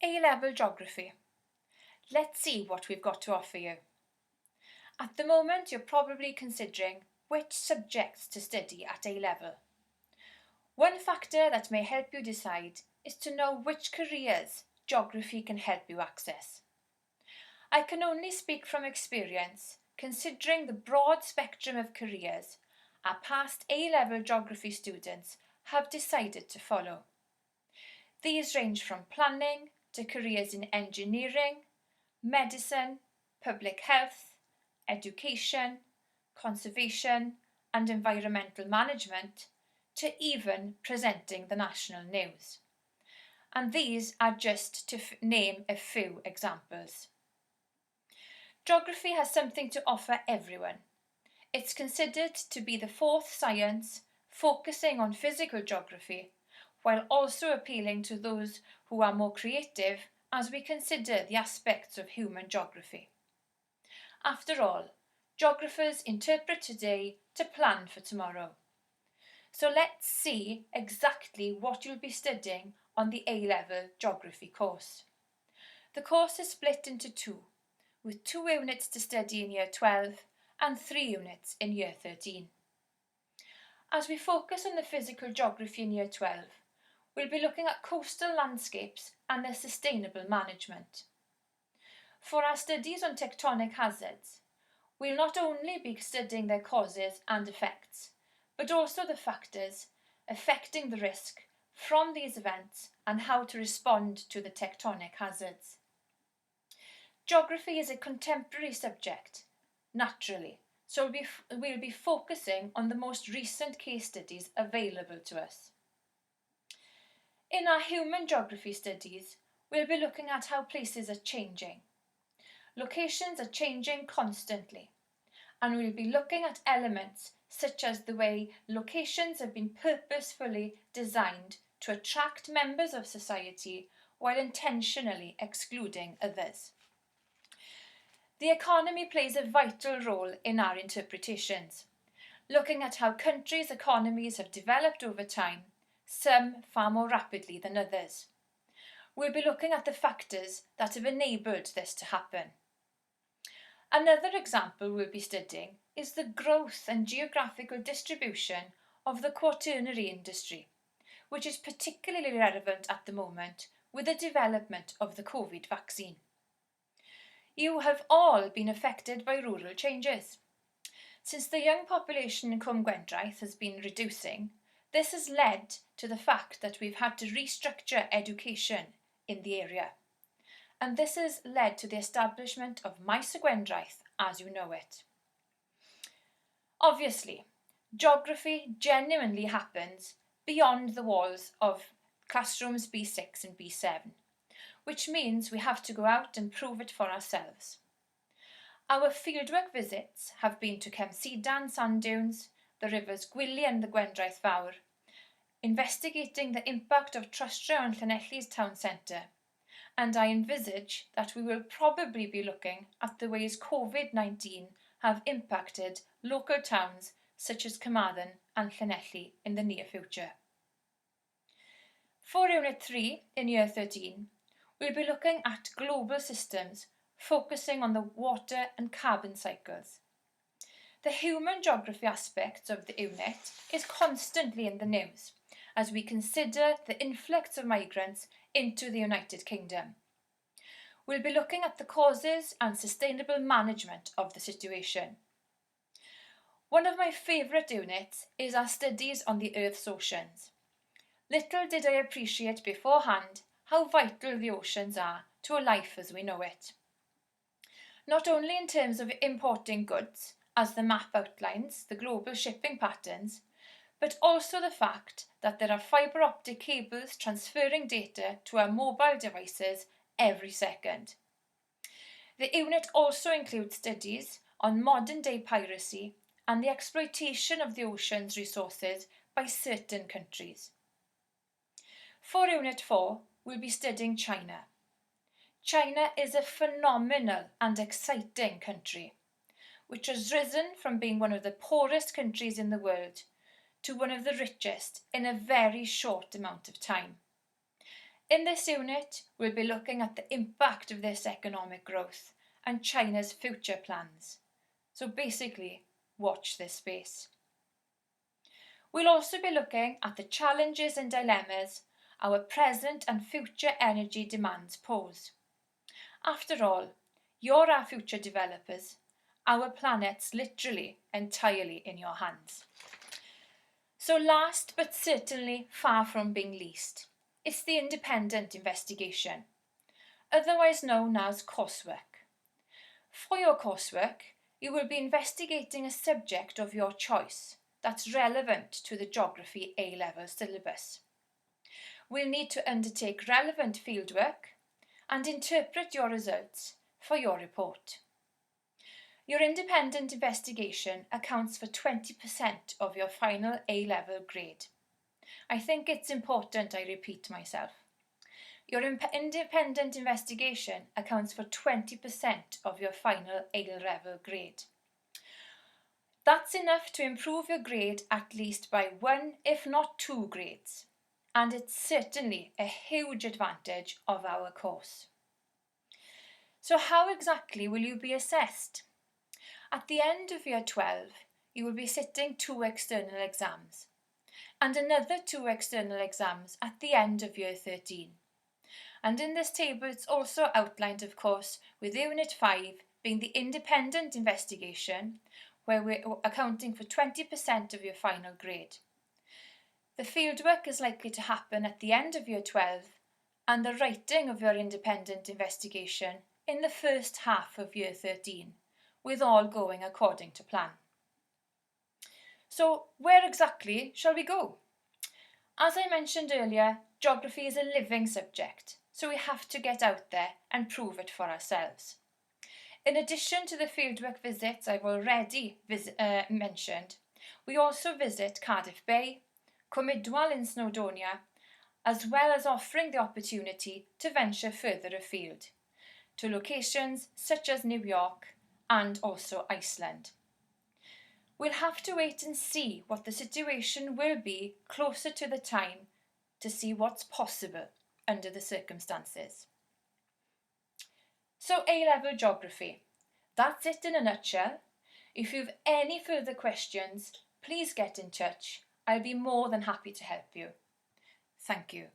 A-level geography. Let's see what we've got to offer you. At the moment, you're probably considering which subjects to study at A-level. One factor that may help you decide is to know which careers geography can help you access. I can only speak from experience, considering the broad spectrum of careers our past A-level geography students have decided to follow. These range from planning to careers in engineering, medicine, public health, education, conservation and environmental management, to even presenting the national news. And these are just to name a few examples. Geography has something to offer everyone. It's considered to be the fourth science, focusing on physical geography, while also appealing to those who are more creative as we consider the aspects of human geography. After all, geographers interpret today to plan for tomorrow. So let's see exactly what you'll be studying on the A-level geography course. The course is split into two, with 2 units to study in Year 12 and 3 units in Year 13. As we focus on the physical geography in Year 12, we'll be looking at coastal landscapes and their sustainable management. For our studies on tectonic hazards, we'll not only be studying their causes and effects, but also the factors affecting the risk from these events and how to respond to the tectonic hazards. Geography is a contemporary subject, naturally, so we'll be focusing on the most recent case studies available to us. In our human geography studies, we'll be looking at how places are changing. Locations are changing constantly, and we'll be looking at elements such as the way locations have been purposefully designed to attract members of society while intentionally excluding others. The economy plays a vital role in our interpretations, looking at how countries' economies have developed over time, some far more rapidly than others. We'll be looking at the factors that have enabled this to happen. Another example we'll be studying is the growth and geographical distribution of the Quaternary industry, which is particularly relevant at the moment with the development of the COVID vaccine. You have all been affected by rural changes. Since the young population in Coursework has been reducing, this has led to the fact that we've had to restructure education in the area. And this has led to the establishment of Coursework as you know it. Obviously, geography genuinely happens beyond the walls of classrooms B6 and B7, which means we have to go out and prove it for ourselves. Our fieldwork visits have been to Cemsidan sand dunes, the rivers Gwylli and the Gwendraeth Fawr, investigating the impact of Trustro on Llanelli's town centre, and I envisage that we will probably be looking at the ways COVID-19 have impacted local towns such as Carmarthen and Llanelli in the near future. For Unit 3 in Year 13, we'll be looking at global systems, focusing on the water and carbon cycles. The human geography aspect of the unit is constantly in the news as we consider the influx of migrants into the United Kingdom. We'll be looking at the causes and sustainable management of the situation. One of my favourite units is our studies on the Earth's oceans. Little did I appreciate beforehand how vital the oceans are to a life as we know it. Not only in terms of importing goods, as the map outlines the global shipping patterns, but also the fact that there are fibre optic cables transferring data to our mobile devices every second. The unit also includes studies on modern-day piracy and the exploitation of the ocean's resources by certain countries. For Unit 4, we'll be studying China. China is a phenomenal and exciting country, which has risen from being one of the poorest countries in the world to one of the richest in a very short amount of time. In this unit, we'll be looking at the impact of this economic growth and China's future plans. So basically, watch this space. We'll also be looking at the challenges and dilemmas our present and future energy demands pose. After all, you're our future developers. Our planet's literally entirely in your hands. So last but certainly far from being least, it's the independent investigation, otherwise known as coursework. For your coursework, you will be investigating a subject of your choice that's relevant to the Geography A-level syllabus. We'll need to undertake relevant fieldwork and interpret your results for your report. Your independent investigation accounts for 20% of your final A-level grade. I think it's important I repeat myself. Your independent investigation accounts for 20% of your final A-level grade. That's enough to improve your grade at least by 1, if not 2 grades. And it's certainly a huge advantage of our course. So how exactly will you be assessed? At the end of year 12, you will be sitting 2 external exams and another 2 external exams at the end of year 13. And in this table it's also outlined, of course, with Unit 5 being the independent investigation, where we're accounting for 20% of your final grade. The fieldwork is likely to happen at the end of year 12 and the writing of your independent investigation in the first half of year 13, with all going according to plan. So where exactly shall we go? As I mentioned earlier, geography is a living subject, so we have to get out there and prove it for ourselves. In addition to the fieldwork visits I've already mentioned, we also visit Cardiff Bay, Comidwal in Snowdonia, as well as offering the opportunity to venture further afield, to locations such as New York and also Iceland. We'll have to wait and see what the situation will be closer to the time to see what's possible under the circumstances. So A-level geography, that's it in a nutshell. If you've any further questions, please get in touch. I'll be more than happy to help you. Thank you.